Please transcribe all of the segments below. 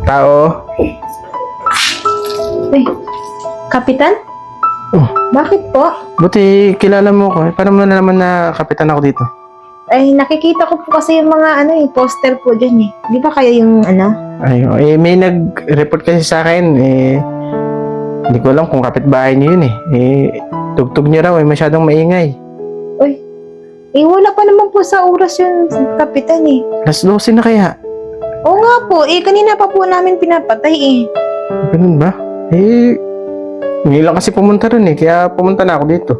Tao. Ay, Kapitan? Oh, Bakit po? buti kilala mo ko. Paano mo na naman na kapitan ako dito? Ay, nakikita ko po kasi yung mga poster po dyan eh. Di ba kayo yung Ay, may nag-report kasi sa akin. Hindi ko alam kung kapitbahay niyo yun eh. Tugtog niyo raw masyadong maingay. Uy, wala pa naman po sa oras yun, Kapitan eh. Alas 12 na kaya. Oo nga po, kanina pa po namin pinapatay eh. Ganun ba? Ngayon lang kasi pumunta rin kaya pumunta na ako dito.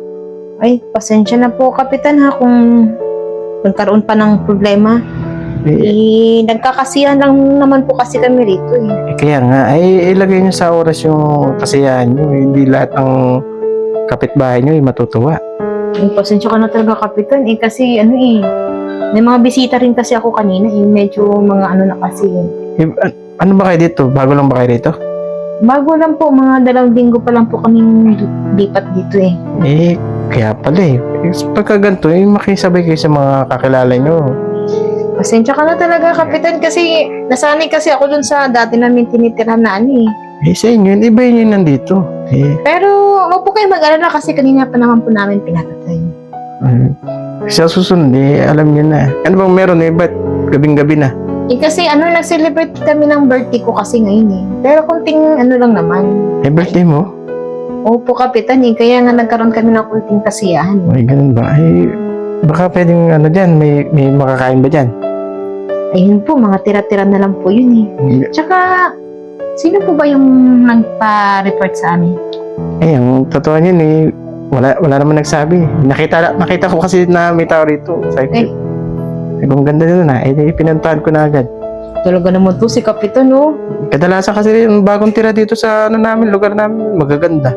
Ay, pasensya na po, Kapitan ha, kung nagkaroon pa ng problema. Nagkakasiyahan lang naman po kasi kami rito eh. Kaya nga, ilagay niyo sa oras yung kasiyahan niyo. Hindi lahat ng kapitbahay niyo matutuwa. Ay, pasensya ka na talaga, Kapitan kasi may mga bisita rin kasi ako kanina medyo mga na kasi. Ano ba kayo dito? Bago lang ba kayo dito? Bago lang po, mga 2 linggo pa lang po kaming lipat dito eh. Kaya pala pagka ganito, makisabay kayo sa mga kakilala niyo. Pasensya ka na talaga, Kapitan, kasi nasanay kasi ako dun sa dati namin tinitirhan na Sa inyo, iba yun yung nandito. Pero huwag po kayo mag-alala kasi kanina pa naman po namin pinapatay. Sa susunod, alam niyo na. Ano bang meron ba't gabing-gabi na? Kasi nag-celebrate kami ng birthday ko kasi ngayon Pero kunting lang naman. Birthday mo? Opo, Kapitan kaya nga nagkaroon kami ng kunting kasiyahan. Ay, ganun ba? Baka pwedeng dyan, may makakain ba dyan? Ayun po, mga tira-tira na lang po yun Tsaka, sino po ba yung nagpa-report sa amin? Ang totoo niyan wala naman nagsabi. Nakita ko kasi na may tao rito. Sabi kung ganda nyo na, pinuntahan ko na agad. Talaga naman to si Kapitan, Kadalasan kasi yung bagong tira dito sa lugar namin, magaganda.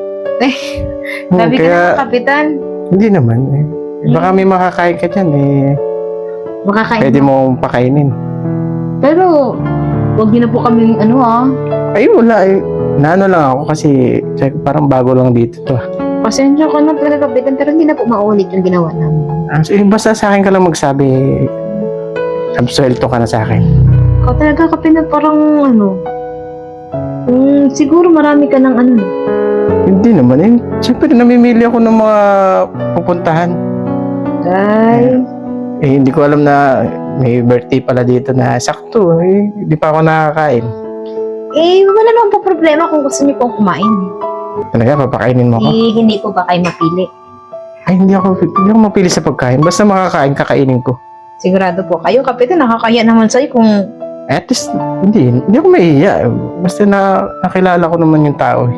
Sabi ka naman, Kapitan. Hindi naman Baka may makakain ka dyan Makakain pwede mo pakainin. Pero, huwag niyo na po kaming Wala Naano lang ako kasi parang bago lang dito to. Pasensya ka na talaga, Kapitan, pero hindi na po maulit yung ginawa namin. Basta sa akin ka lang magsabi, absuelto ka na sa akin. Ikaw talaga, Kapitan, parang siguro marami ka ng Hindi naman siyempre namimili ako ng mga pupuntahan. Ay. Hindi ko alam na may birthday pala dito na sakto. Hindi pa ako nakakain. Wala naman po problema kung gusto niyo pong kumain. Talaga, papakainin mo ako? Hindi po ba kayo mapili? Hindi ako mapili sa pagkain. Basta makakain, kakainin ko. Sigurado po kayo, Kapitan, nakakaya naman sa'yo kung... At least, hindi ako mahihiya. Basta nakilala ko naman yung tao.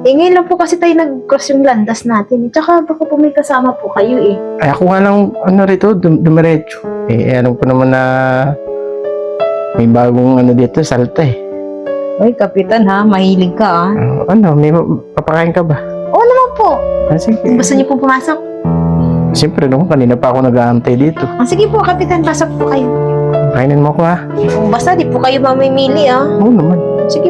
Ngayon lang po kasi tayo nag-cross yung landas natin. Tsaka baka po may kasama po kayo Ako nga lang, rito, dumiretso. Alam ko naman na may bagong dito, salta Ay, Kapitan mahilig ka may papakain ka ba? Oo naman po. Sige. Gusto niyo po pumasok? Siyempre naman, kanina pa ako nag-aantay dito. Sige po, Kapitan, pasok po kayo. Kainin mo ko ha? Basta di po kayo mamimili Oo naman. Sige.